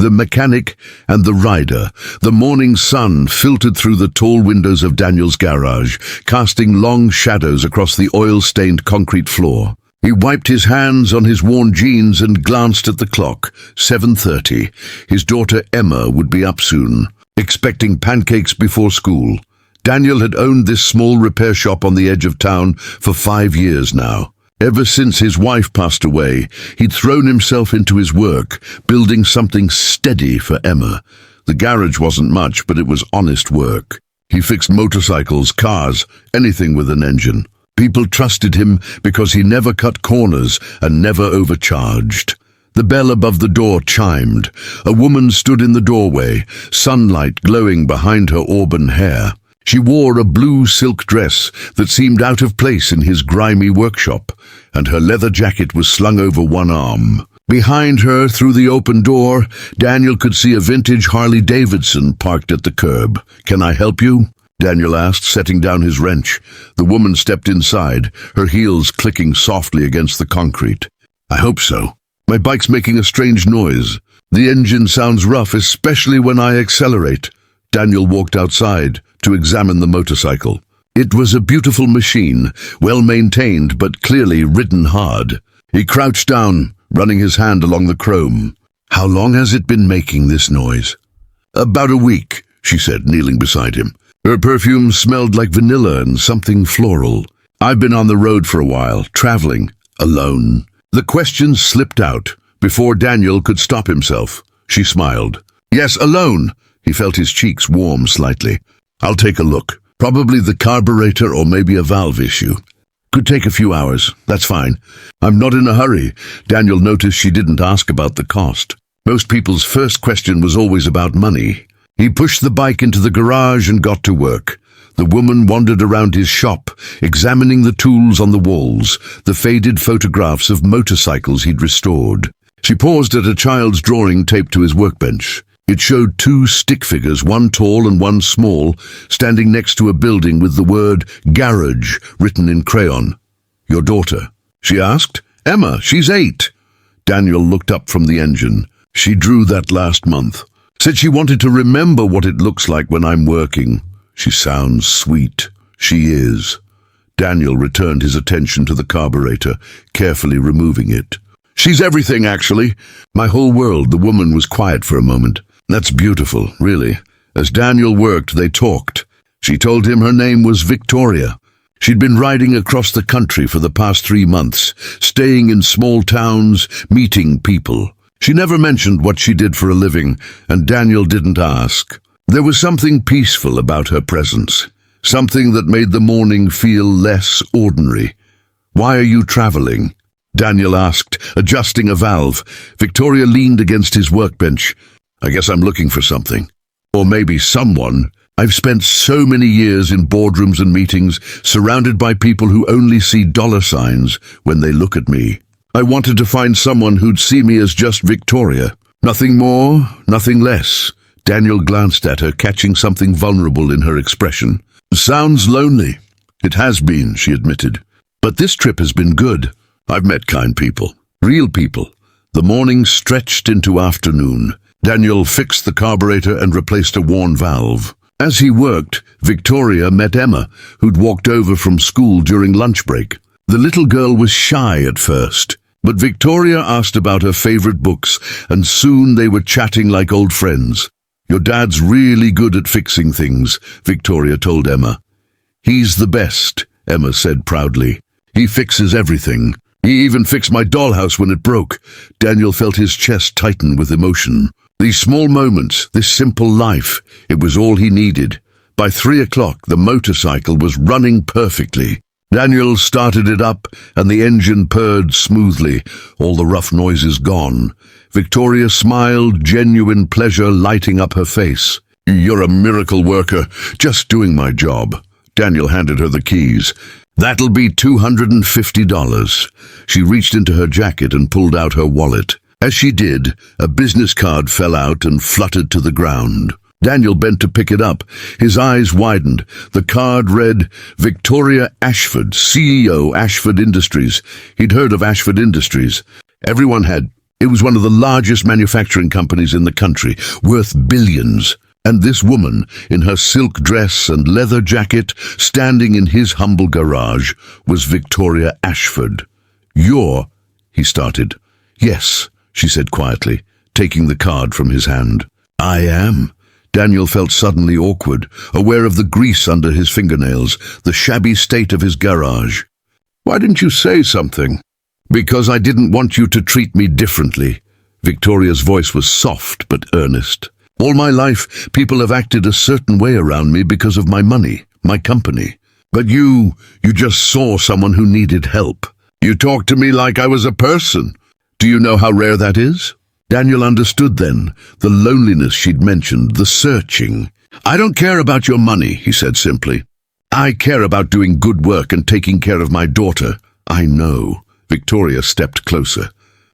the mechanic, and the rider. The morning sun filtered through the tall windows of Daniel's garage, casting long shadows across the oil-stained concrete floor. He wiped his hands on his worn jeans and glanced at the clock. 7:30. His daughter Emma would be up soon, expecting pancakes before school. Daniel had owned this small repair shop on the edge of town for 5 years now. Ever since his wife passed away, he'd thrown himself into his work, building something steady for Emma. The garage wasn't much, but it was honest work. He fixed motorcycles, cars, anything with an engine. People trusted him because he never cut corners and never overcharged. The bell above the door chimed. A woman stood in the doorway, sunlight glowing behind her auburn hair. She wore a blue silk dress that seemed out of place in his grimy workshop, and her leather jacket was slung over one arm. Behind her, through the open door, Daniel could see a vintage Harley-Davidson parked at the curb. "Can I help you?" Daniel asked, setting down his wrench. The woman stepped inside, her heels clicking softly against the concrete. "I hope so. My bike's making a strange noise. The engine sounds rough, especially when I accelerate." Daniel walked outside to examine the motorcycle. It was a beautiful machine, well-maintained but clearly ridden hard. He crouched down, running his hand along the chrome. "How long has it been making this noise?" "About a week," she said, kneeling beside him. Her perfume smelled like vanilla and something floral. "I've been on the road for a while, traveling, alone." The question slipped out before Daniel could stop himself. She smiled. "Yes, alone." He felt his cheeks warm slightly. "I'll take a look. Probably the carburetor or maybe a valve issue. Could take a few hours. That's fine. I'm not in a hurry." Daniel noticed she didn't ask about the cost. Most people's first question was always about money. He pushed the bike into the garage and got to work. The woman wandered around his shop, examining the tools on the walls, the faded photographs of motorcycles he'd restored. She paused at a child's drawing taped to his workbench. It showed 2 stick figures, one tall and one small, standing next to a building with the word garage written in crayon. "Your daughter?" she asked. "Emma, she's 8. Daniel looked up from the engine. "She drew that last month. Said she wanted to remember what it looks like when I'm working." "She sounds sweet." "She is." Daniel returned his attention to the carburetor, carefully removing it. "She's everything, actually. My whole world." The woman was quiet for a moment. "That's beautiful, really." As Daniel worked, they talked. She told him her name was Victoria. She'd been riding across the country for the past 3 months, staying in small towns, meeting people. She never mentioned what she did for a living, and Daniel didn't ask. There was something peaceful about her presence, something that made the morning feel less ordinary. "Why are you traveling?" Daniel asked, adjusting a valve. Victoria leaned against his workbench. "I guess I'm looking for something. Or maybe someone. I've spent so many years in boardrooms and meetings, surrounded by people who only see dollar signs when they look at me. I wanted to find someone who'd see me as just Victoria. Nothing more, nothing less." Daniel glanced at her, catching something vulnerable in her expression. "Sounds lonely." "It has been," she admitted. "But this trip has been good. I've met kind people, real people." The morning stretched into afternoon. Daniel fixed the carburetor and replaced a worn valve. As he worked, Victoria met Emma, who'd walked over from school during lunch break. The little girl was shy at first, but Victoria asked about her favorite books, and soon they were chatting like old friends. "Your dad's really good at fixing things," Victoria told Emma. "He's the best," Emma said proudly. "He fixes everything. He even fixed my dollhouse when it broke." Daniel felt his chest tighten with emotion. These small moments, this simple life, it was all he needed. By 3 o'clock, the motorcycle was running perfectly. Daniel started it up, and the engine purred smoothly, all the rough noises gone. Victoria smiled, genuine pleasure lighting up her face. "You're a miracle worker, just doing my job." Daniel handed her the keys. "That'll be $250. She reached into her jacket and pulled out her wallet. As she did, a business card fell out and fluttered to the ground. Daniel bent to pick it up. His eyes widened. The card read, "Victoria Ashford, CEO, Ashford Industries." He'd heard of Ashford Industries. Everyone had It was one of the largest manufacturing companies in the country, worth billions. And this woman, in her silk dress and leather jacket, standing in his humble garage, was Victoria Ashford. "You're—" he started. "Yes," she said quietly, taking the card from his hand. "I am." Daniel felt suddenly awkward, aware of the grease under his fingernails, the shabby state of his garage. "Why didn't you say something?" "Because I didn't want you to treat me differently." Victoria's voice was soft but earnest. "All my life, people have acted a certain way around me because of my money, my company. But you just saw someone who needed help. You talked to me like I was a person. Do you know how rare that is?" Daniel understood then, the loneliness she'd mentioned, the searching. "I don't care about your money," he said simply. "I care about doing good work and taking care of my daughter." "I know." Victoria stepped closer.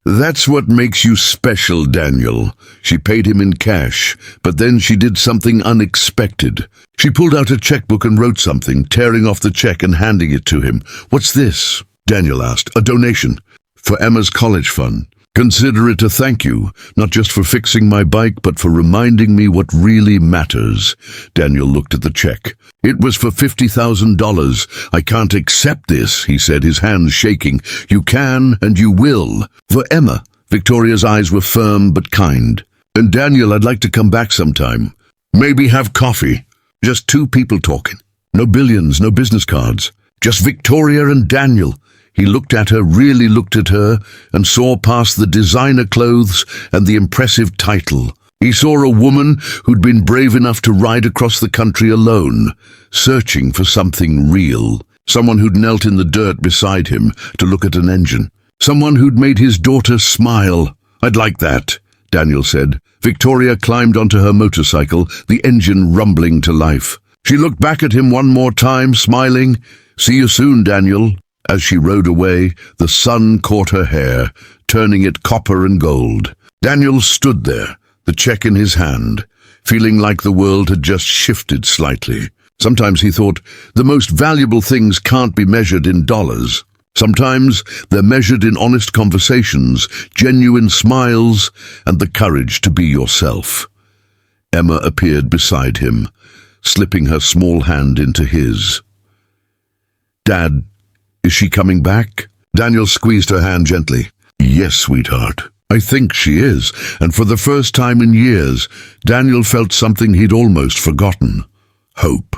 "That's what makes you special, Daniel." She paid him in cash, but then she did something unexpected. She pulled out a checkbook and wrote something, tearing off the check and handing it to him. "What's this?" Daniel asked. "A donation for Emma's college fund. Consider it a thank you, not just for fixing my bike, but for reminding me what really matters." Daniel looked at the check. "It was for $50,000. "I can't accept this," he said, his hands shaking. "You can and you will. For Emma." Victoria's eyes were firm but kind. "And Daniel, I'd like to come back sometime. Maybe have coffee. Just two people talking. No billions, no business cards. Just Victoria and Daniel." He looked at her, really looked at her, and saw past the designer clothes and the impressive title. He saw a woman who'd been brave enough to ride across the country alone, searching for something real. Someone who'd knelt in the dirt beside him to look at an engine. Someone who'd made his daughter smile. "I'd like that," Daniel said. Victoria climbed onto her motorcycle, the engine rumbling to life. She looked back at him one more time, smiling. "See you soon, Daniel." As she rode away, the sun caught her hair, turning it copper and gold. Daniel stood there, the check in his hand, feeling like the world had just shifted slightly. Sometimes he thought, the most valuable things can't be measured in dollars. Sometimes they're measured in honest conversations, genuine smiles, and the courage to be yourself. Emma appeared beside him, slipping her small hand into his. "Dad, is she coming back?" Daniel squeezed her hand gently. "Yes, sweetheart. I think she is." And for the first time in years, Daniel felt something he'd almost forgotten. Hope.